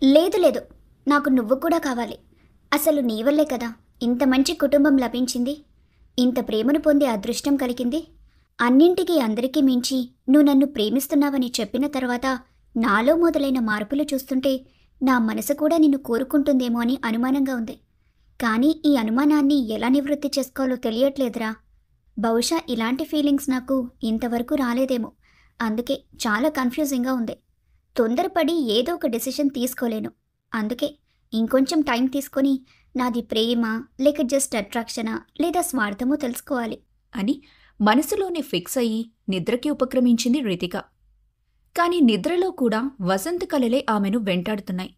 లేదు లేదు, నాకు నువ్వు కూడా కావాలి. అసలు నీ వల్లే కదా ఇంత మంచి కుటుంబం లభించింది, ఇంత ప్రేమను పొందే అదృష్టం కలిగింది. అన్నింటికీ అందరికీ మించి నువ్వు నన్ను ప్రేమిస్తున్నావని చెప్పిన తర్వాత నాలో మొదలైన మార్పులు చూస్తుంటే నా మనసు కూడా నిన్ను కోరుకుంటుందేమో అని అనుమానంగా ఉంది. కానీ ఈ అనుమానాన్ని ఎలా నివృత్తి చేసుకోవాలో తెలియట్లేదురా. బహుశా ఇలాంటి ఫీలింగ్స్ నాకు ఇంతవరకు రాలేదేమో, అందుకే చాలా కన్ఫ్యూజింగ్గా ఉంది. తొందరపడి ఏదో ఒక డెసిషన్ తీసుకోలేను. అందుకే ఇంకొంచెం టైం తీసుకొని నాది ప్రేమ లేక జస్ట్ అట్రాక్షనా లేదా స్వార్థమో తెలుసుకోవాలి అని మనసులోనే ఫిక్స్ అయ్యి నిద్రకి ఉపక్రమించింది రితిక. కాని నిద్రలో కూడా వసంత్ కలలే ఆమెను వెంటాడుతున్నాయి.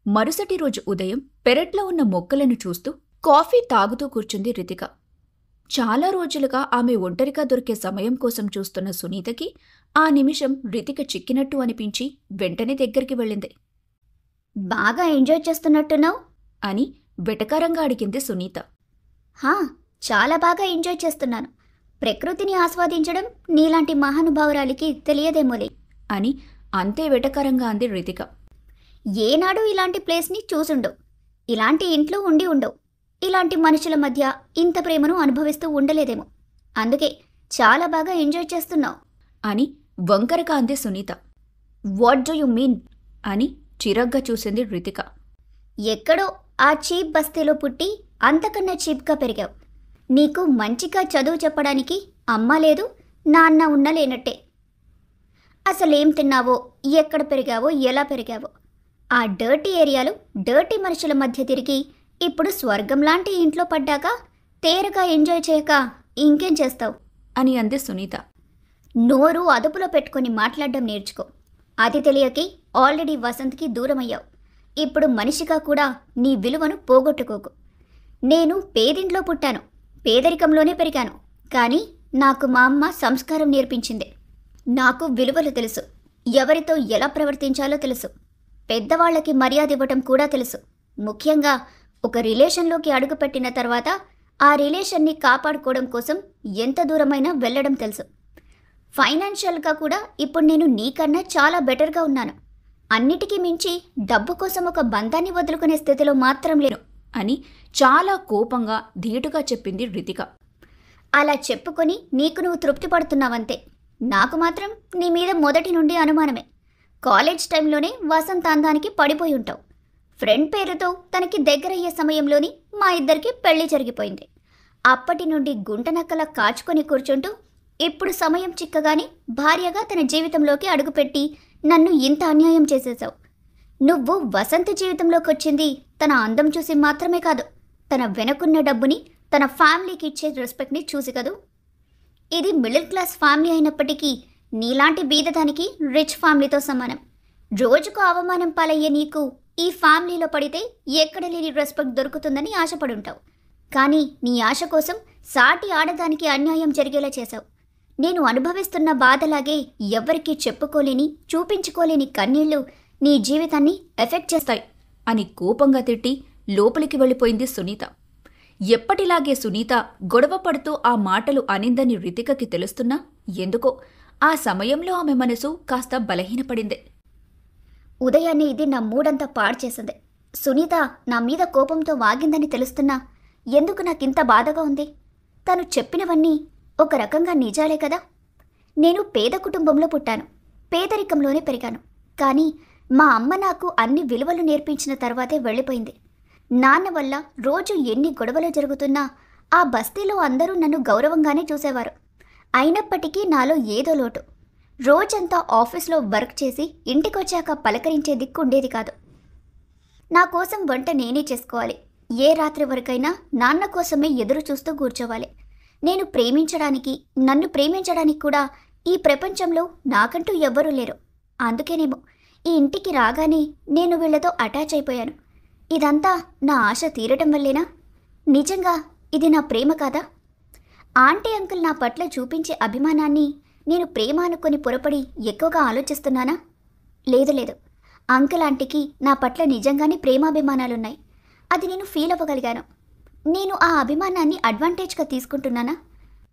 మరుసటి రోజు ఉదయం పెరట్లో ఉన్న మొక్కలను చూస్తూ కాఫీ తాగుతూ కూర్చుంది రితిక. చాలా రోజులుగా ఆమె ఒంటరిగా దొరికే సమయం కోసం చూస్తున్న సునీతకి ఆ నిమిషం రితిక చిక్కినట్టు అనిపించి వెంటనే దగ్గరికి వెళ్ళింది. బాగా ఎంజాయ్ చేస్తున్నట్టున్నావు అని వెటకారంగా అడిగింది సునీత. హా, చాలా బాగా ఎంజాయ్ చేస్తున్నాను. ప్రకృతిని ఆస్వాదించడం నీలాంటి మహానుభావురాలికి తెలియదేమోలే అని అంతే వెటకారంగా అంది రితిక. ఏనాడు ఇలాంటి ప్లేస్ని చూసుండవు, ఇలాంటి ఇంట్లో ఉండి ఉండవు, ఇలాంటి మనుషుల మధ్య ఇంత ప్రేమను అనుభవిస్తూ ఉండలేదేమో, అందుకే చాలా బాగా ఎంజాయ్ చేస్తున్నావు అని వంకరగా అంది Sunitha. What do you mean అని చిరగ్గా చూసింది రితిక. ఎక్కడో ఆ చీప్ బస్తీలో పుట్టి అంతకన్నా చీప్గా పెరిగావు. నీకు మంచిగా చదువు చెప్పడానికి అమ్మ లేదు, నాన్న ఉన్న లేనట్టే. అసలేం తిన్నావో, ఎక్కడ పెరిగావో, ఎలా పెరిగావో, ఆ డర్టీ ఏరియాలో డర్టీ మనుషుల మధ్య తిరిగి ఇప్పుడు స్వర్గం లాంటి ఇంట్లో పడ్డాక తేరగా ఎంజాయ్ చేయక ఇంకేం చేస్తావు అని అంది సునీత. నోరు అదుపులో పెట్టుకొని మాట్లాడడం నేర్చుకో. అది తెలియకి ఆల్రెడీ వసంత్కి దూరమయ్యావు. ఇప్పుడు మనిషిగా కూడా నీ విలువను పోగొట్టుకోకు. నేను పేదింట్లో పుట్టాను, పేదరికంలోనే పెరిగాను, కానీ నాకు మా అమ్మ సంస్కారం నేర్పించింది. నాకు విలువలు తెలుసు, ఎవరితో ఎలా ప్రవర్తించాలో తెలుసు, పెద్దవాళ్లకి మర్యాద ఇవ్వటం కూడా తెలుసు. ముఖ్యంగా ఒక రిలేషన్లోకి అడుగుపెట్టిన తర్వాత ఆ రిలేషన్ని కాపాడుకోవడం కోసం ఎంత దూరమైనా వెళ్ళడం తెలుసు. ఫైనాన్షియల్గా కూడా ఇప్పుడు నేను నీకన్నా చాలా బెటర్గా ఉన్నాను. అన్నిటికీ మించి డబ్బు కోసం ఒక బంధాన్ని వదులుకునే స్థితిలో మాత్రం లేను అని చాలా కోపంగా ధీటుగా చెప్పింది రితిక. అలా చెప్పుకొని నీకు నువ్వు తృప్తి పడుతున్నావంతే. నాకు మాత్రం నీ మీద మొదటి నుండి అనుమానమే. కాలేజ్ టైంలోనే వసంత అందానికి పడిపోయి ఉంటావు. ఫ్రెండ్ పేరుతో తనకి దగ్గరయ్యే సమయంలోని మా ఇద్దరికి పెళ్లి జరిగిపోయింది. అప్పటి నుండి గుంటనక్కలా కాచుకొని కూర్చుంటూ ఇప్పుడు సమయం చిక్కగానే భార్యగా తన జీవితంలోకి అడుగుపెట్టి నన్ను ఇంత అన్యాయం చేసేశావు. నువ్వు వసంత జీవితంలోకి వచ్చింది తన అందం చూసి మాత్రమే కాదు, తన వెనకున్న డబ్బుని, తన ఫ్యామిలీకి ఇచ్చే రెస్పెక్ట్ని చూసి కదూ. ఇది మిడిల్ క్లాస్ ఫ్యామిలీ అయినప్పటికీ నీలాంటి బీదదానికి రిచ్ ఫ్యామిలీతో సమానం. రోజుకు అవమానం పాలయ్యే నీకు ఈ ఫ్యామిలీలో పడితే ఎక్కడ లేని రెస్పెక్ట్ దొరుకుతుందని ఆశపడుంటావు. కానీ నీ ఆశ కోసం సాటి ఆడదానికి అన్యాయం జరిగేలా చేశావు. నేను అనుభవిస్తున్న బాధలాగే ఎవ్వరికీ చెప్పుకోలేని, చూపించుకోలేని కన్నీళ్లు నీ జీవితాన్ని ఎఫెక్ట్ చేస్తాయి అని కోపంగా తిట్టి లోపలికి వెళ్ళిపోయింది సునీత. ఎప్పటిలాగే సునీత గొడవ పడుతూ ఆ మాటలు అనిందని రితికకి తెలుస్తున్నా ఎందుకో ఆ సమయంలో ఆమె మనసు కాస్త బలహీనపడింది. ఉదయాన్నే ఇది నా మూడంతా పాడు చేసింది. సునీత నా మీద కోపంతో వాగిందని తెలుస్తున్నా ఎందుకు నాకింత బాధగా ఉంది? తను చెప్పినవన్నీ ఒక రకంగా నిజాలే కదా. నేను పేద కుటుంబంలో పుట్టాను, పేదరికంలోనే పెరిగాను. కానీ మా అమ్మ నాకు అన్ని విలువలు నేర్పించిన తర్వాతే వెళ్ళిపోయింది. నాన్న వల్ల రోజు ఎన్ని గొడవలు జరుగుతున్నా ఆ బస్తీలో అందరూ నన్ను గౌరవంగానే చూసేవారు. అయినప్పటికీ నాలో ఏదో లోటు. రోజంతా ఆఫీస్లో వర్క్ చేసి ఇంటికొచ్చాక పలకరించే దిక్కు ఉండేది కాదు. నా కోసం వంట నేనే చేసుకోవాలి. ఏ రాత్రి వరకైనా నాన్న కోసమే ఎదురు చూస్తూ కూర్చోవాలి. నేను ప్రేమించడానికి, నన్ను ప్రేమించడానికి కూడా ఈ ప్రపంచంలో నాకంటూ ఎవ్వరూ లేరు. అందుకేనేమో ఈ ఇంటికి రాగానే నేను వీళ్లతో అటాచ్ అయిపోయాను. ఇదంతా నా ఆశ తీరటం వల్లేనా? నిజంగా ఇది నా ప్రేమ కాదా? ఆంటీ అంకుల్ నా పట్ల చూపించే అభిమానాన్ని నేను ప్రేమ అనుకొని పొరపడి ఎక్కువగా ఆలోచిస్తున్నానా? లేదు లేదు, అంకుల్ ఆంటీకి నా పట్ల నిజంగానే ప్రేమాభిమానాలున్నాయి. అది నేను ఫీల్ అవ్వగలిగాను. నేను ఆ అభిమానాన్ని అడ్వాంటేజ్గా తీసుకుంటున్నానా?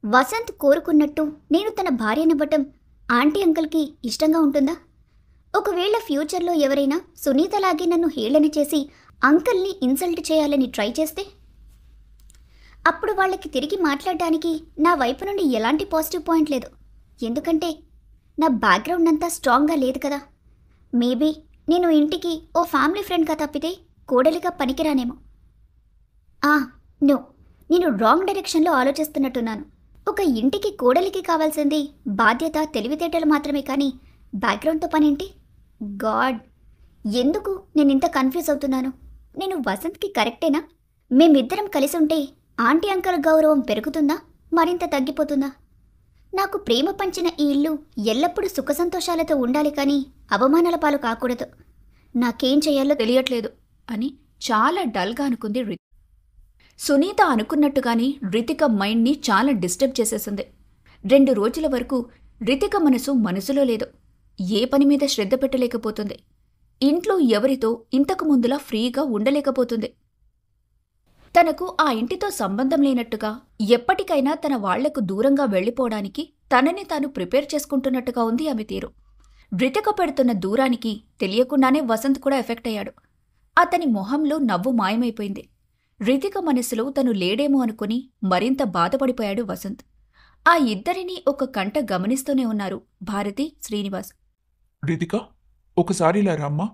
వసంత్ కోరుకున్నట్టు నేను తన భార్యనివ్వటం ఆంటీ అంకుల్కి ఇష్టంగా ఉంటుందా? ఒకవేళ ఫ్యూచర్లో ఎవరైనా సునీతలాగే నన్ను హేళన చేసి అంకల్ని ఇన్సల్ట్ చేయాలని ట్రై చేస్తే అప్పుడు వాళ్ళకి తిరిగి మాట్లాడడానికి నా వైపు నుండి ఎలాంటి పాజిటివ్ పాయింట్ లేదు. ఎందుకంటే నా బ్యాక్గ్రౌండ్ అంతా స్ట్రాంగ్గా లేదు కదా. మేబీ నేను ఇంటికి ఓ ఫ్యామిలీ ఫ్రెండ్గా తప్పితే కోడలిగా పనికిరానేమో. నో, నేను రాంగ్ డైరెక్షన్లో ఆలోచిస్తున్నట్టున్నాను. ఒక ఇంటికి కోడలికి కావాల్సింది బాధ్యత, తెలివితేటలు మాత్రమే, కానీ బ్యాక్గ్రౌండ్తో పనేంటి? గాడ్, ఎందుకు నేను ఇంత కన్ఫ్యూజ్ అవుతున్నాను? నేను వసంత్కి కరెక్టేనా? మేమిద్దరం కలిసి ఉంటే ఆంటీ అంకల్ గౌరవం పెరుగుతుందా, మరింత తగ్గిపోతుందా? నాకు ప్రేమ పంచిన ఈ ఇల్లు ఎల్లప్పుడూ సుఖ సంతోషాలతో ఉండాలి, కానీ అవమానాల పాలు కాకూడదు. నాకేం చేయాలో తెలియట్లేదు అని చాలా డల్గా అనుకుంది రితిక. సునీత అనుకున్నట్టుగానే రితిక మైండ్ని చాలా డిస్టర్బ్ చేసేసింది. 2 రోజుల వరకు రితిక మనసులో లేదు. ఏ పని మీద శ్రద్ధ పెట్టలేకపోతుంది. ఇంట్లో ఎవరితో ఇంతకు ముందులా ఫ్రీగా ఉండలేకపోతుంది. తనకు ఆ ఇంటితో సంబంధం లేనట్టుగా, ఎప్పటికైనా తన వాళ్లకు దూరంగా వెళ్లిపోవడానికి తనని తాను ప్రిపేర్ చేసుకుంటున్నట్టుగా ఉంది ఆమె తీరు. రితిక పెడుతున్న దూరానికి తెలియకుండానే వసంత్ కూడా ఎఫెక్ట్ అయ్యాడు. అతని మొహంలో నవ్వు మాయమైపోయింది. రితిక మనసులో తను లేడేమో అనుకుని మరింత బాధపడిపోయాడు వసంత్. ఆ ఇద్దరినీ ఒక కంట గమనిస్తూనే ఉన్నారు భారతి, శ్రీనివాస్. రితిక, ఒకసారి ఇలా రామ్మా,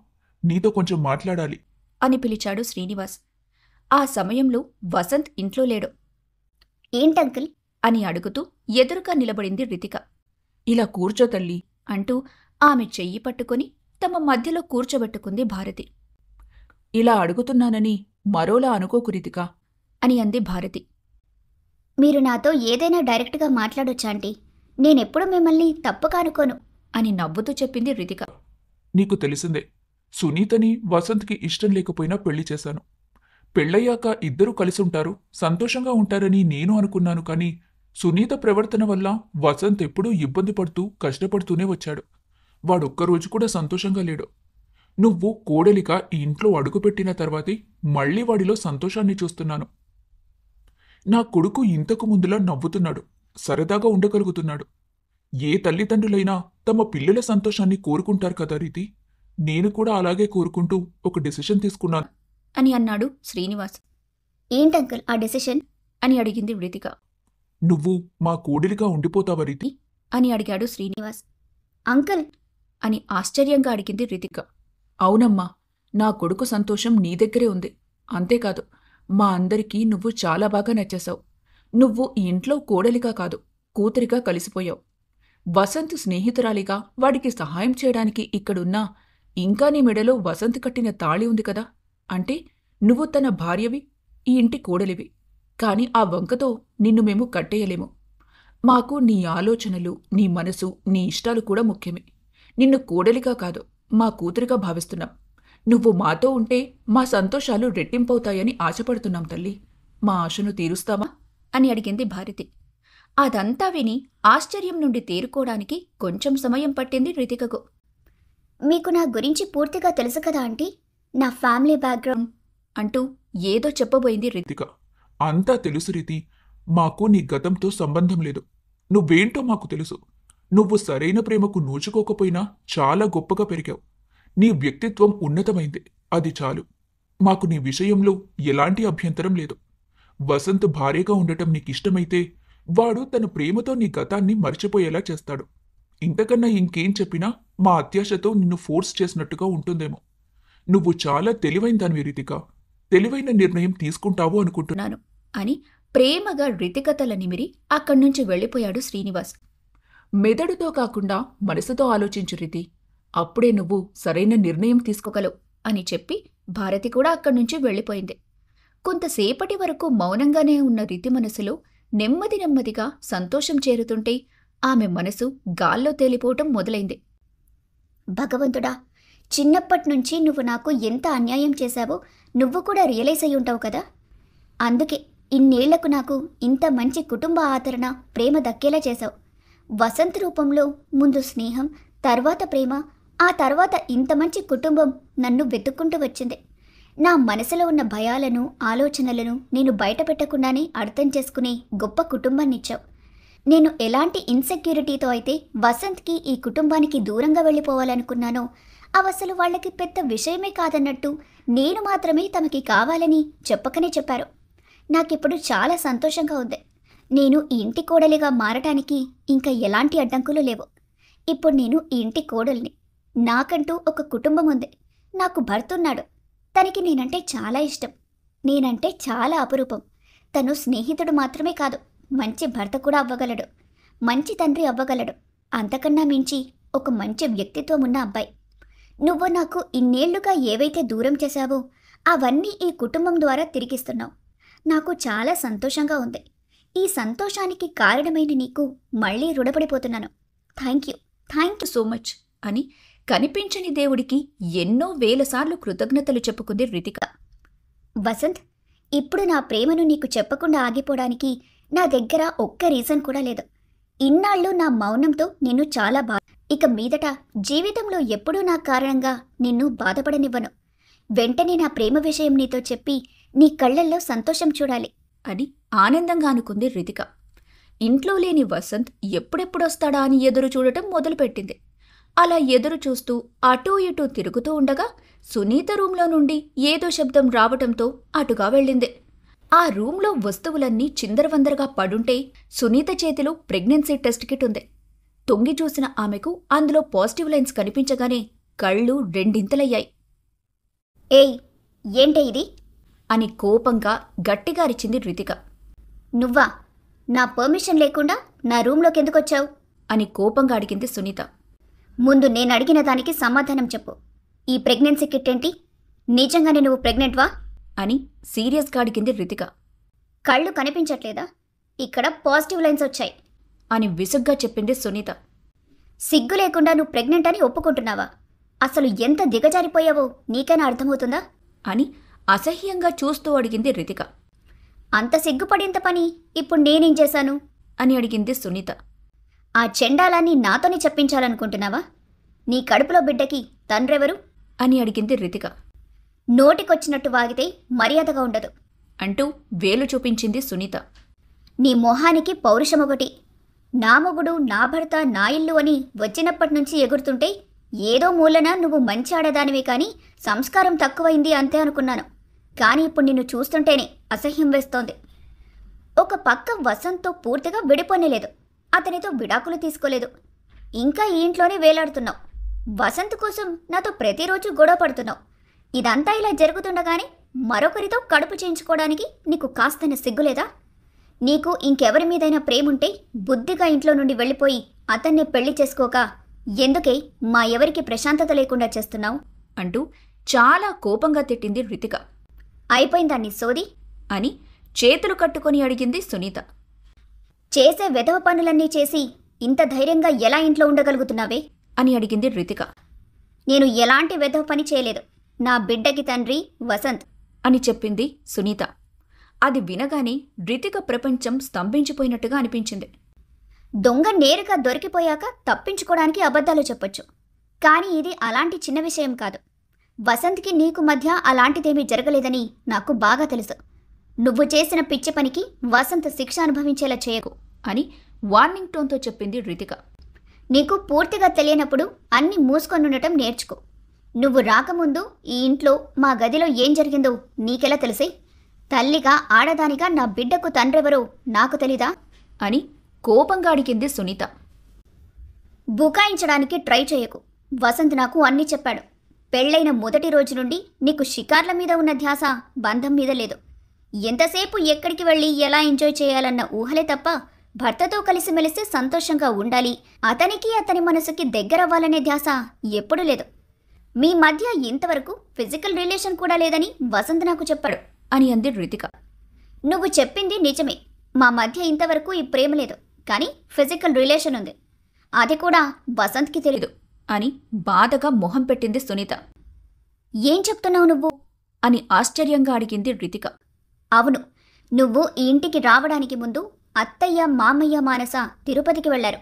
నీతో కొంచెం మాట్లాడాలి అని పిలిచాడు శ్రీనివాస్. ఆ సమయంలో వసంత్ ఇంట్లో లేడు. ఏంటంకుల్ అని అడుగుతూ ఎదురుగా నిలబడింది రితిక. ఇలా కూర్చో తల్లి అంటూ ఆమె చెయ్యి పట్టుకుని తమ మధ్యలో కూర్చోబెట్టుకుంది భారతి. ఇలా అడుగుతున్నానని మరోలా అనుకోకు రితిక అని అంది భారతి. మీరు నాతో ఏదైనా డైరెక్ట్గా మాట్లాడొచ్చా ఆంటీ? నేనెప్పుడు మిమ్మల్ని తప్పుగా అనుకోను అని నవ్వుతూ చెప్పింది రితిక. నీకు తెలిసిందే, సునీతని వసంత్కి ఇష్టం లేకపోయినా పెళ్లి చేశాను. పెళ్ళయ్యాక ఇద్దరూ కలిసుంటారు, సంతోషంగా ఉంటారని నేను అనుకున్నాను. కానీ సునీత ప్రవర్తన వల్ల వసంత్ ఎప్పుడూ ఇబ్బంది పడుతూ కష్టపడుతూనే వచ్చాడు. వాడొక్కరోజు కూడా సంతోషంగా లేడు. నువ్వు కోడలిగా ఈ ఇంట్లో అడుగుపెట్టిన తర్వాతే మళ్లీ వాడిలో సంతోషాన్ని చూస్తున్నాను. నా కొడుకు ఇంతకు ముందులా నవ్వుతున్నాడు, సరదాగా ఉండగలుగుతున్నాడు. ఏ తల్లిదండ్రులైనా తమ పిల్లల సంతోషాన్ని కోరుకుంటారు కదా రీతి. నేను కూడా అలాగే కోరుకుంటూ ఒక డెసిషన్ తీసుకున్నాను అని అన్నాడు శ్రీనివాస్. ఏంటంకుల్ ఆ డెసిషన్ అని అడిగింది రితిక. నువ్వు మా కోడలిగా ఉండిపోతావా రీతి అని అడిగాడు శ్రీనివాస్. అంకుల్ అని ఆశ్చర్యంగా అడిగింది రితిక. అవునమ్మా, నా కొడుకు సంతోషం నీ దగ్గరే ఉంది. అంతేకాదు, మా అందరికీ నువ్వు చాలా బాగా నచ్చేశావు. నువ్వు ఈ ఇంట్లో కోడలిగా కాదు, కూతురిగా కలిసిపోయావు. వసంత్ స్నేహితురాలిగా వాడికి సహాయం చేయడానికి ఇక్కడున్నా ఇంకా నీ మెడలో వసంత్ కట్టిన తాళి ఉంది కదా. అంటే నువ్వు తన భార్యవి, ఈ ఇంటి కోడలివి. కాని ఆ వంకతో నిన్ను మేము కట్టేయలేము. మాకు నీ ఆలోచనలు, నీ మనసు, నీ ఇష్టాలు కూడా ముఖ్యమే. నిన్ను కోడలిగా కాదు, మా కూతురిగా భావిస్తున్నాం. నువ్వు మాతో ఉంటే మా సంతోషాలు రెట్టింపవుతాయని ఆశపడుతున్నాం తల్లి. మా ఆశను తీరుస్తావా అని అడిగింది భారతి. అదంతా విని ఆశ్చర్యం నుండి తేరుకోవడానికి కొంచెం సమయం పట్టింది రితికకు. మీకు నా గురించి పూర్తిగా తెలుసు కదా ఆంటీ, నా ఫ్యామిలీ బ్యాక్గ్రౌండ్ అంటూ ఏదో చెప్పబోయింది రితిక. అంతా తెలుసు రీతి, మాకు నీ గతంతో సంబంధం లేదు. నువ్వేంటో మాకు తెలుసు. నువ్వు సరైన ప్రేమకు నోచుకోకపోయినా చాలా గొప్పగా పెరిగావు. నీ వ్యక్తిత్వం ఉన్నతమైంది, అది చాలు. మాకు నీ విషయంలో ఎలాంటి అభ్యంతరం లేదు. వసంత్ భార్యగా ఉండటం నీకిష్టమైతే వాడు తన ప్రేమతో నీ గతాన్ని మర్చిపోయేలా చేస్తాడు. ఇంతకన్నా ఇంకేం చెప్పినా మా అత్యాశతో నిన్ను ఫోర్స్ చేసినట్టుగా ఉంటుందేమో. నువ్వు చాలా తెలివైన దానివి రితిక. తెలివైన నిర్ణయం తీసుకుంటావు అనుకుంటున్నాను అని ప్రేమగా రితిక తల నిమిరి అక్కడ్నుంచి వెళ్ళిపోయాడు శ్రీనివాస్. మెదడుతో కాకుండా మనసుతో ఆలోచించు రీతి. అప్పుడే నువ్వు సరైన నిర్ణయం తీసుకోగలవు అని చెప్పి భారతి కూడా అక్కడ్నుంచి వెళ్ళిపోయింది. కొంతసేపటి వరకు మౌనంగానే ఉన్న రితి మనసులో నెమ్మదిగా సంతోషం చేరుతుంటే ఆమె మనసు గాల్లో తేలిపోవటం మొదలైంది. భగవంతుడా, చిన్నప్పటినుంచి నువ్వు నాకు ఎంత అన్యాయం చేశావో నువ్వు కూడా రియలైజ్ అయి ఉంటావు కదా. అందుకే ఇన్నేళ్లకు నాకు ఇంత మంచి కుటుంబ ఆదరణ, ప్రేమ దక్కేలా చేశావు. వసంత్ రూపంలో ముందు స్నేహం, తర్వాత ప్రేమ, ఆ తర్వాత ఇంత మంచి కుటుంబం నన్ను వెతుక్కుంటూ వచ్చింది. నా మనసులో ఉన్న భయాలను, ఆలోచనలను నేను బయట పెట్టకుండానే అర్థం చేసుకునే గొప్ప కుటుంబాన్నిచ్చావు. నేను ఎలాంటి ఇన్సెక్యూరిటీతో అయితే వసంత్కి ఈ కుటుంబానికి దూరంగా వెళ్ళిపోవాలనుకున్నానో అవసలు వాళ్ళకి పెద్ద విషయమే కాదన్నట్టు నేను మాత్రమే తమకి కావాలని చెప్పకనే చెప్పారు. నాకిప్పుడు చాలా సంతోషంగా ఉంది. నేను ఈ ఇంటి కోడలిగా మారటానికి ఇంకా ఎలాంటి అడ్డంకులు లేవు. ఇప్పుడు నేను ఈ ఇంటి కోడల్ని. నాకంటూ ఒక కుటుంబం ఉంది. నాకు భర్త ఉన్నాడు. తనకి నేనంటే చాలా ఇష్టం. నేనంటే చాలా అపురూపం. తను స్నేహితుడు మాత్రమే కాదు, మంచి భర్త కూడా అవ్వగలడు, మంచి తండ్రి అవ్వగలడు. అంతకన్నా మించి ఒక మంచి వ్యక్తిత్వం ఉన్న అబ్బాయి. నువ్వు నాకు ఇన్నేళ్లుగా ఏవైతే దూరం చేశావో అవన్నీ ఈ కుటుంబం ద్వారా తిరిగిస్తున్నావు. నాకు చాలా సంతోషంగా ఉంది. ఈ సంతోషానికి కారణమైన నీకు మళ్ళీ రుణపడిపోతున్నాను. థ్యాంక్ యూ సో మచ్ అని కనిపించని దేవుడికి ఎన్నో వేలసార్లు కృతజ్ఞతలు చెప్పుకుంది రితిక. వసంత్, ఇప్పుడు నా ప్రేమను నీకు చెప్పకుండా ఆగిపోవడానికి నా దగ్గర ఒక్క రీజన్ కూడా లేదు. ఇన్నాళ్ళు నా మౌనంతో నిన్ను చాలా ఇక మీదట జీవితంలో ఎప్పుడూ నా కారణంగా నిన్ను బాధపడనివ్వను. వెంటనే నా ప్రేమ విషయం నీతో చెప్పి నీ కళ్ళల్లో సంతోషం చూడాలి అని ఆనందంగా అనుకుంది రితిక. ఇంట్లో లేని వసంత్ ఎప్పుడెప్పుడొస్తాడా అని ఎదురు చూడటం మొదలుపెట్టింది. అలా ఎదురు చూస్తూ అటూ ఇటూ తిరుగుతూ ఉండగా సునీత రూంలో నుండి ఏదో శబ్దం రావటంతో అటుగా వెళ్ళింది. ఆ రూంలో వస్తువులన్నీ చిందరవందరగా పడుంటే సునీత చేతిలో ప్రెగ్నెన్సీ టెస్ట్ కిట్ ఉంది. తొంగి చూసిన ఆమెకు అందులో పాజిటివ్ లైన్స్ కనిపించగానే కళ్ళు రెండింతలయ్యాయి. ఏయ్, ఏంటే ఇది అని కోపంగా గట్టిగా అరిచింది రితిక. నువ్వా? నా పర్మిషన్ లేకుండా నా రూంలోకి ఎందుకొచ్చావు అని కోపంగా అడిగింది సునీత. ముందు నేను అడిగిన దానికి సమాధానం చెప్పు. ఈ ప్రెగ్నెన్సీ కిట్ ఏంటి? నిజంగానే నువ్వు ప్రెగ్నెంట్వా అని సీరియస్గా అడిగింది రితిక. కళ్ళు కనిపించట్లేదా? ఇక్కడ పాజిటివ్ లైన్స్ వచ్చాయి అని విసుగ్గా చెప్పింది సునీత. సిగ్గు లేకుండా నువ్వు ప్రెగ్నెంట్ అని ఒప్పుకుంటున్నావా? అసలు ఎంత దిగజారిపోయావో నీకైనా అర్థమవుతుందా అని అసహ్యంగా చూస్తూ అడిగింది రితిక. అంత సిగ్గుపడేంత పని ఇప్పుడు నేనేం చేశాను అని అడిగింది సునీత. ఆ చెండాలాన్ని నాతోనే చెప్పించాలనుకుంటున్నావా? నీ కడుపులో బిడ్డకి తండ్రెవరు అని అడిగింది రితిక. నోటికొచ్చినట్టు వాగితే మర్యాదగా ఉండదు అంటూ వేలు చూపించింది సునీత. నీ మొహానికి పౌరుషమొకటి. నా మొగుడు, నా భర్త, నా ఇల్లు అని వచ్చినప్పటినుంచి ఎగురుతుంటే ఏదో మూలన నువ్వు మంచి ఆడదానివే కానీ సంస్కారం తక్కువైంది అంతే అనుకున్నాను. కానీ ఇప్పుడు నిన్ను చూస్తుంటేనే అసహ్యం వేస్తోంది. ఒక పక్క వసంత్తో పూర్తిగా విడిపోనేలేదు. అతనితో విడాకులు తీసుకోలేదు. ఇంకా ఈ ఇంట్లోనే వేలాడుతున్నావు. వసంత్ కోసం నాతో ప్రతిరోజు గొడవ పడుతున్నావు. ఇదంతా ఇలా జరుగుతుండగానే మరొకరితో కడుపు చేయించుకోవడానికి నీకు కాస్తైన సిగ్గులేదా? నీకు ఇంకెవరి మీదైనా ప్రేముంటే బుద్ధిగా ఇంట్లో నుండి వెళ్ళిపోయి అతన్నే పెళ్లి చేసుకోక ఎందుకే మా ఎవరికి ప్రశాంతత లేకుండా చేస్తున్నావు అంటూ చాలా కోపంగా తిట్టింది రితిక. అయిపోయిందా నీ సోది అని చేతులు కట్టుకొని అడిగింది సునీత. చేసే వెధవ పనులన్నీ చేసి ఇంత ధైర్యంగా ఎలా ఇంట్లో ఉండగలుగుతున్నావే అని అడిగింది రితిక. నేను ఎలాంటి వెధవ పని చేయలేదు. నా బిడ్డకి తండ్రి వసంత్ అని చెప్పింది సునీత. అది వినగానే రితిక ప్రపంచం స్తంభించిపోయినట్టుగా అనిపించింది. దొంగ నేరుగా దొరికిపోయాక తప్పించుకోవడానికి అబద్ధాలు చెప్పొచ్చు, కానీ ఇది అలాంటి చిన్న విషయం కాదు. వసంత్కి నీకు మధ్య అలాంటిదేమీ జరగలేదని నాకు బాగా తెలుసు. నువ్వు చేసిన పిచ్చి పనికి వసంత్ శిక్ష అనుభవించేలా చేయకు అని వార్నింగ్ టోన్తో చెప్పింది రితిక. నీకు పూర్తిగా తెలియనప్పుడు అన్నీ మూసుకొనుండటం నేర్చుకో. నువ్వు రాకముందు ఈ ఇంట్లో మా గదిలో ఏం జరిగిందో నీకెలా తెలిసే? తల్లిగా, ఆడదానిగా నా బిడ్డకు తండ్రెవరో నాకు తెలీదా అని కోపంగా అడిగింది సునీత. బుకాయించడానికి ట్రై చేయకు. వసంత్ నాకు అన్నీ చెప్పాడు. పెళ్లైన మొదటి రోజు నుండి నీకు షికార్ల మీద ఉన్న ధ్యాస బంధం మీద లేదు. ఎంతసేపు ఎక్కడికి వెళ్ళి ఎలా ఎంజాయ్ చేయాలన్న ఊహలే తప్ప భర్తతో కలిసిమెలిసి సంతోషంగా ఉండాలి, అతనికి అతని మనసుకి దగ్గరవ్వాలనే ధ్యాస ఎప్పుడూ లేదు. మీ మధ్య ఇంతవరకు ఫిజికల్ రిలేషన్ కూడా లేదని వసంత్ నాకు చెప్పాడు అని అంది రితిక. నువ్వు చెప్పింది నిజమే. మా మధ్య ఇంతవరకు ఈ ప్రేమ లేదు, కానీ ఫిజికల్ రిలేషన్ ఉంది. అది కూడా వసంత్కి తెలీదు అని బాధగా మొహం పెట్టింది సునీత. ఏం చెప్తున్నావు నువ్వు అని ఆశ్చర్యంగా అడిగింది రితిక. అవును, నువ్వు ఈ ఇంటికి రావడానికి ముందు అత్తయ్య, మామయ్య, మానస తిరుపతికి వెళ్లారు.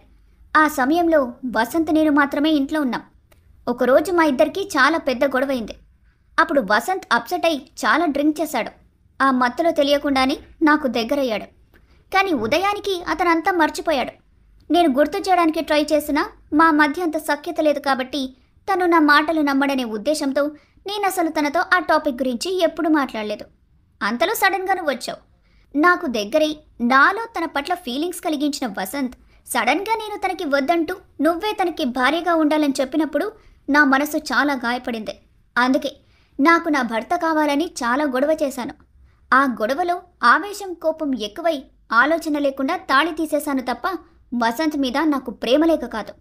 ఆ సమయంలో వసంత్, నేను మాత్రమే ఇంట్లో ఉన్నాం. ఒకరోజు మా ఇద్దరికి చాలా పెద్ద గొడవైంది. అప్పుడు వసంత్ అప్సెట్ అయి చాలా డ్రింక్ చేశాడు. ఆ మత్తులో తెలియకుండానే నాకు దగ్గరయ్యాడు. కానీ ఉదయానికి అతనంతా మర్చిపోయాడు. నేను గుర్తు చేయడానికి ట్రై చేసినా మా మధ్య అంత సఖ్యత లేదు కాబట్టి తను నా మాటలు నమ్మడనే ఉద్దేశంతో నేను అసలు తనతో ఆ టాపిక్ గురించి ఎప్పుడూ మాట్లాడలేదు. అంతలో సడన్గా నువ్వు వచ్చావు. నాకు దగ్గరై నాలో తన పట్ల ఫీలింగ్స్ కలిగించిన వసంత్ సడన్గా నేను తనకి వద్దంటూ నువ్వే తనకి భార్యగా ఉండాలని చెప్పినప్పుడు నా మనసు చాలా గాయపడింది. అందుకే నాకు నా భర్త కావాలని చాలా గొడవ చేశాను. ఆ గొడవలో ఆవేశం కోపం ఎక్కువై ఆలోచన లేకుండా తాళి తీసేశాను తప్ప వసంత్ మీద నాకు ప్రేమ లేక కాదు.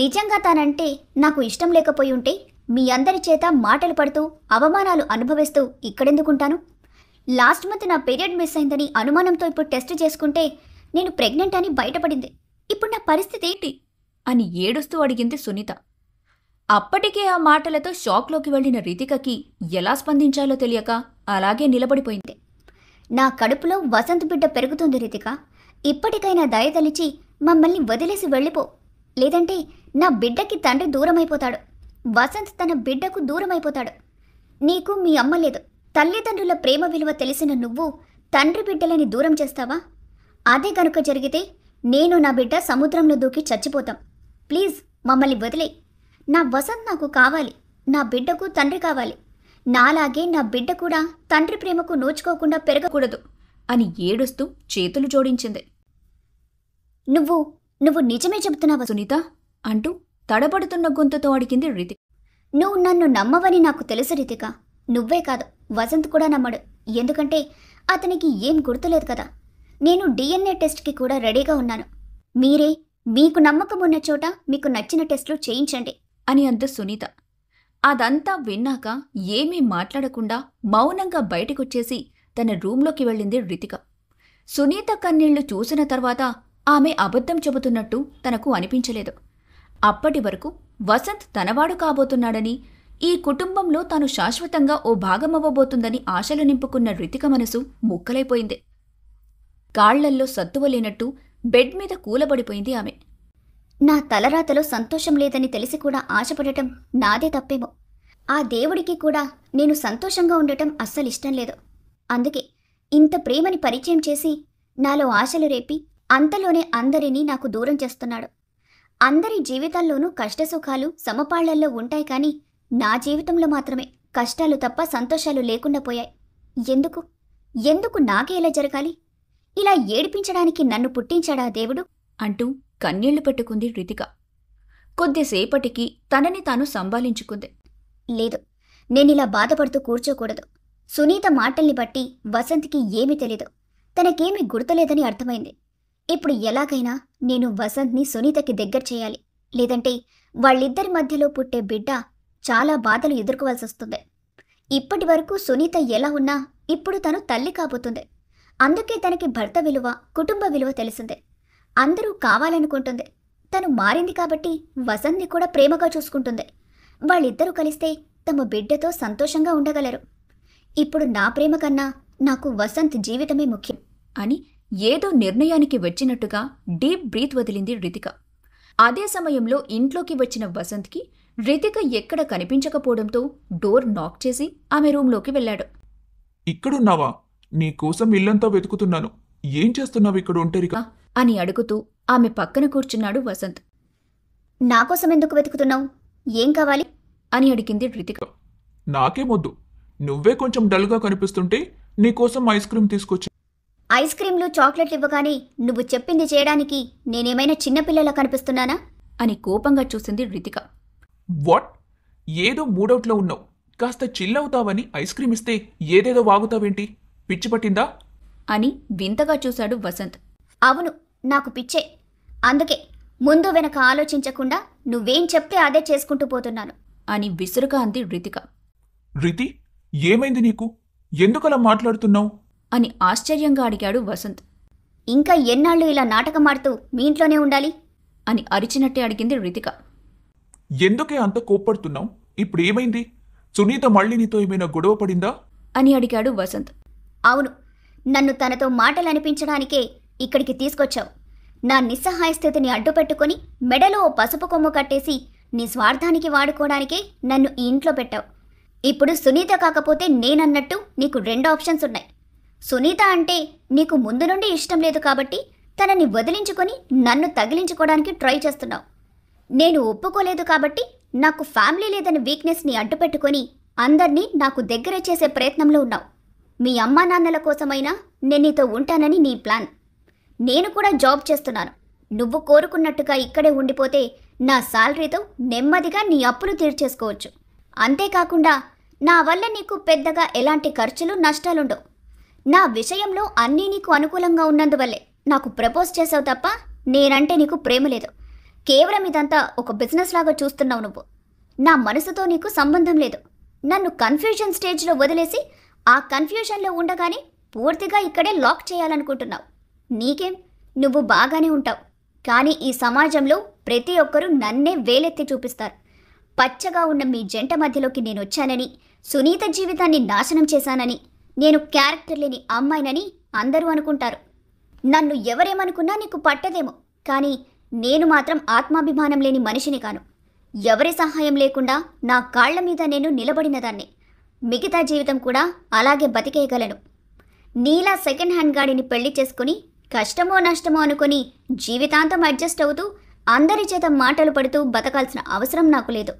నిజంగా తానంటే నాకు ఇష్టం లేకపోయి ఉంటే మీ అందరి చేత మాటలు పడుతూ అవమానాలు అనుభవిస్తూ ఇక్కడెందుకుంటాను? లాస్ట్ మంత్ నా పీరియడ్ మిస్ అయిందని అనుమానంతో ఇప్పుడు టెస్ట్ చేసుకుంటే నేను ప్రెగ్నెంట్ అని బయటపడింది. ఇప్పుడు నా పరిస్థితి ఏంటి అని ఏడుస్తూ అడిగింది సునీత. అప్పటికే ఆ మాటలతో షాక్లోకి వెళ్లిన రితికకి ఎలా స్పందించాలో తెలియక అలాగే నిలబడిపోయింది. నా కడుపులో వసంత్ బిడ్డ పెరుగుతుంది రితిక. ఇప్పటికైనా దయతలిచి మమ్మల్ని వదిలేసి వెళ్ళిపో. లేదంటే నా బిడ్డకి తండ్రి దూరమైపోతాడు. వసంత్ తన బిడ్డకు దూరమైపోతాడు. నీకు మీ అమ్మ లేదు. తల్లిదండ్రుల ప్రేమ విలువ తెలిసిన నువ్వు తండ్రి బిడ్డలని దూరం చేస్తావా? అదే కనుక జరిగితే నేను నా బిడ్డ సముద్రంలో దూకి చచ్చిపోతాం. ప్లీజ్ మమ్మల్ని వదిలే. నా వసంత్ నాకు కావాలి. నా బిడ్డకు తండ్రి కావాలి. నాలాగే నా బిడ్డ కూడా తండ్రి ప్రేమకు నోచుకోకుండా పెరగకూడదు అని ఏడుస్తూ చేతులు జోడించింది. నువ్వు నిజమే చెబుతున్నావా సునీత అంటూ తడబడుతున్న గొంతుతో అడిగింది రితిక. నువ్వు నన్ను నమ్మవని నాకు తెలుసు రితిక. నువ్వే కాదు, వసంత్ కూడా నమ్మడు. ఎందుకంటే అతనికి ఏం గుర్తులేదు కదా. నేను DNA టెస్ట్కి కూడా రెడీగా ఉన్నాను. మీకు నమ్మకం ఉన్న చోట మీకు నచ్చిన టెస్టులు చేయించండి అని అంది సునీత. అదంతా విన్నాక ఏమీ మాట్లాడకుండా మౌనంగా బయటకొచ్చేసి తన రూంలోకి వెళ్ళింది రితిక. సునీత కన్నీళ్లు చూసిన తర్వాత ఆమె అబద్ధం చెబుతున్నట్టు తనకు అనిపించలేదు. అప్పటి వరకు వసంత్ తనవాడు కాబోతున్నాడని, ఈ కుటుంబంలో తాను శాశ్వతంగా ఓ భాగమవ్వబోతుందని ఆశలు నింపుకున్న రితిక మనసు ముక్కలైపోయింది. కాళ్లల్లో సత్తువలేనట్టు బెడ్ మీద కూలబడిపోయింది ఆమె. నా తలరాతలో సంతోషం లేదని తెలిసి కూడా ఆశపడటం నాదే తప్పేమో. ఆ దేవుడికి కూడా నేను సంతోషంగా ఉండటం అస్సలిష్టం లేదు. అందుకే ఇంత ప్రేమని పరిచయం చేసి నాలో ఆశలు రేపి అంతలోనే అందరినీ నాకు దూరం చేస్తున్నాడు. అందరి జీవితాల్లోనూ కష్టసుఖాలు సమపాళ్లల్లో ఉంటాయి, కానీ నా జీవితంలో మాత్రమే కష్టాలు తప్ప సంతోషాలు లేకుండా పోయాయి. ఎందుకు నాకే ఇలా జరగాలి? ఇలా ఏడిపించడానికి నన్ను పుట్టించాడా దేవుడు అంటూ కన్నీళ్లు పెట్టుకుంది రితిక. కొద్దిసేపటికి తనని తాను సంభాళించుకుంది. లేదు, నేనిలా బాధపడుతూ కూర్చోకూడదు. సునీత మాటల్ని బట్టి వసంత్కి ఏమీ తెలీదు. తనకేమీ గుర్తులేదని అర్థమైంది. ఇప్పుడు ఎలాగైనా నేను వసంత్ని సునీతకి దగ్గర చేయాలి. లేదంటే వాళ్ళిద్దరి మధ్యలో పుట్టే బిడ్డ చాలా బాధలు ఎదుర్కోవాల్సి వస్తుంది. ఇప్పటి వరకు సునీత ఎలా ఉన్నా ఇప్పుడు తను తల్లి కాబోతుంది. అందుకే తనకి భర్త విలువ, కుటుంబ విలువ తెలిసిందే. అందరూ కావాలనుకుంటుంది. తను మారింది కాబట్టి వసంత్ని కూడా ప్రేమగా చూసుకుంటుంది. వాళ్ళిద్దరూ కలిస్తే తమ బిడ్డతో సంతోషంగా ఉండగలరు. ఇప్పుడు నా ప్రేమ కన్నా నాకు వసంత్ జీవితమే ముఖ్యం అని ఏదో నిర్ణయానికి వచ్చినట్టుగా డీప్ బ్రీత్ వదిలింది రితిక. అదే సమయంలో ఇంట్లోకి వచ్చిన వసంత్కి రితిక ఎక్కడ కనిపించకపోవడంతో డోర్ నాక్ చేసి ఆమె రూంలోకి వెళ్ళాడు. ఇక్కడున్నావా? నీకోసం ఇల్లంతా వెతుకుతున్నాను. ఏం చేస్తున్నావు ఇక్కడ ఒంటరిగా అని అడుగుతూ ఆమె పక్కన కూర్చున్నాడు వసంత్. నాకోసం ఎందుకు వెతుకుతున్నావు? ఏం కావాలి అని అడిగింది రితిక. నాకేమొద్దు. నువ్వే కొంచెం డల్గా కనిపిస్తుంటే నీకోసం ఐస్ క్రీమ్ తీసుకొచ్చి. ఐస్ క్రీంలు, చాక్లెట్లు ఇవ్వగానే నువ్వు చెప్పింది చేయడానికి నేనేమైనా చిన్నపిల్లలా కనిపిస్తున్నానా అని కోపంగా చూసింది రితిక. వాట్? ఏదో మూడౌట్లో ఉన్నావు. కాస్త చిల్లవుతావని ఐస్ క్రీమ్ ఇస్తే ఏదేదో వాగుతావేంటి? పిచ్చి పట్టిందా అని వింతగా చూశాడు వసంత్. అవును, నాకు పిచ్చే. అందుకే ముందు వెనక ఆలోచించకుండా నువ్వేం చెప్తే అదే చేసుకుంటూ పోతున్నాను అని విసురుగా అంది రితిక. రితి, ఏమైంది నీకు? ఎందుకలా మాట్లాడుతున్నావు అని ఆశ్చర్యంగా అడిగాడు వసంత్. ఇంకా ఎన్నాళ్ళు ఇలా నాటకమాడుతూ మీ ఇంట్లోనే ఉండాలి అని అరిచినట్టే అడిగింది రితిక. ఎందుకే అంత కోప్పడుతున్నావు? ఇప్పుడేమైంది? సునీత మళ్ళీ నీతో ఏమైనా గొడవ పడిందా అని అడిగాడు వసంత్. అవును, నన్ను తనతో మాటలు అనిపించడానికే ఇక్కడికి తీసుకొచ్చావు. నా నిస్సహాయ స్థితిని అడ్డుపెట్టుకుని మెడలో ఓ పసుపు కొమ్ము కట్టేసి నీ స్వార్థానికి వాడుకోవడానికే నన్ను ఈ ఇంట్లో పెట్టావు. ఇప్పుడు సునీత కాకపోతే నేనన్నట్టు నీకు 2 ఆప్షన్స్ ఉన్నాయి. సునీత అంటే నీకు ముందు నుండి ఇష్టం లేదు కాబట్టి తనని వదిలించుకొని నన్ను తగిలించుకోవడానికి ట్రై చేస్తున్నావు. నేను ఒప్పుకోలేదు కాబట్టి నాకు ఫ్యామిలీ లేదని వీక్నెస్ని అడ్డుపెట్టుకొని అందర్నీ నాకు దగ్గర చేసే ప్రయత్నంలో ఉన్నావు. మీ అమ్మా నాన్నల కోసమైనా నేను నీతో ఉంటానని నీ ప్లాన్. నేను కూడా జాబ్ చేస్తున్నాను. నువ్వు కోరుకున్నట్టుగా ఇక్కడే ఉండిపోతే నా శాలరీతో నెమ్మదిగా నీ అప్పులు తీర్చేసుకోవచ్చు. అంతేకాకుండా నా వల్ల నీకు పెద్దగా ఎలాంటి ఖర్చులు నష్టాలుండవు. నా విషయంలో అన్నీ నీకు అనుకూలంగా ఉన్నందువల్లే నాకు ప్రపోజ్ చేసావు తప్ప నేనంటే నీకు ప్రేమ లేదు. కేవలం ఇదంతా ఒక బిజినెస్ లాగా చూస్తున్నావు నువ్వు. నా మనసుతో నీకు సంబంధం లేదు. నన్ను కన్ఫ్యూజన్ స్టేజ్లో వదిలేసి ఆ కన్ఫ్యూజన్లో ఉండగానే పూర్తిగా ఇక్కడే లాక్ చేయాలనుకుంటున్నావు. నీకేం, నువ్వు బాగానే ఉంటావు. కానీ ఈ సమాజంలో ప్రతి ఒక్కరూ నన్నే వేలెత్తి చూపిస్తారు. పచ్చగా ఉన్న మీ జంట మధ్యలోకి నేను వచ్చానని, సునీత జీవితాన్ని నాశనం చేశానని, నేను క్యారెక్టర్ లేని అమ్మాయినని అందరూ అనుకుంటారు. నన్ను ఎవరేమనుకున్నా నీకు పట్టదేమో, కానీ నేను మాత్రం ఆత్మాభిమానం లేని మనిషిని కాను. ఎవరి సహాయం లేకుండా నా కాళ్ల మీద నేను నిలబడిన దాన్ని. మిగతా జీవితం కూడా అలాగే బతికేయగలను. నీలా సెకండ్ హ్యాండ్ గాడిని పెళ్లి చేసుకుని కష్టమో నష్టమో అనుకుని జీవితాంతం అడ్జస్ట్ అవుతూ అందరి చేత మాటలు పడుతూ బతకాల్సిన అవసరం నాకు లేదు.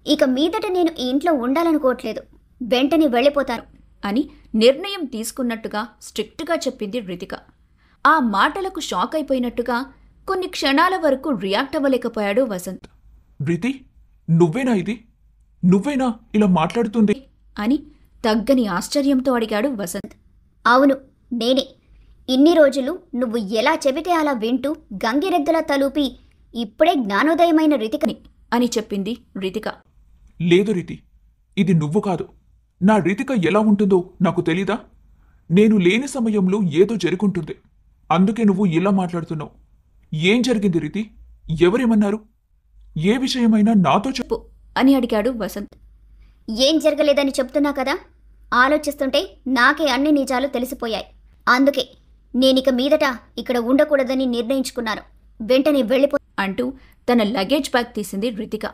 ఇక మీదట నేను ఈ ఇంట్లో ఉండాలనుకోవట్లేదు. వెంటనే వెళ్ళిపోతాను అని నిర్ణయం తీసుకున్నట్టుగా స్ట్రిక్ట్గా చెప్పింది రితిక. ఆ మాటలకు షాక్ అయిపోయినట్టుగా కొన్ని క్షణాల వరకు రియాక్ట్ అవ్వలేకపోయాడు వసంత్. రితి, నువ్వేనా ఇది? నువ్వేనా ఇలా మాట్లాడుతుంది అని తగ్గని ఆశ్చర్యంతో అడిగాడు వసంత్. అవును, నేనే. ఇన్ని రోజులు నువ్వు ఎలా చెబితే అలా వింటూ గంగిరెద్దులా తలూపి ఇప్పుడే జ్ఞానోదయమైన రితికని అని చెప్పింది రితిక. లేదు రితి, ఇది నువ్వు కాదు. నా రితిక ఎలా ఉంటుందో నాకు తెలీదా? నేను లేని సమయంలో ఏదో జరుగుంటుంది. అందుకే నువ్వు ఇలా మాట్లాడుతున్నావు. ఏం జరిగింది రితి? ఎవరేమన్నారు? ఏ విషయమైనా నాతో చెప్పు అని అడిగాడు వసంత్. ఏం జరగలేదని చెప్తున్నా కదా. ఆలోచిస్తుంటే నాకే అన్ని నిజాలు తెలిసిపోయాయి. అందుకే నేనిక మీదట ఇక్కడ ఉండకూడదని నిర్ణయించుకున్నాను. వెంటనే వెళ్ళిపో అంటూ తన లగేజ్ బ్యాగ్ తీసింది రితిక.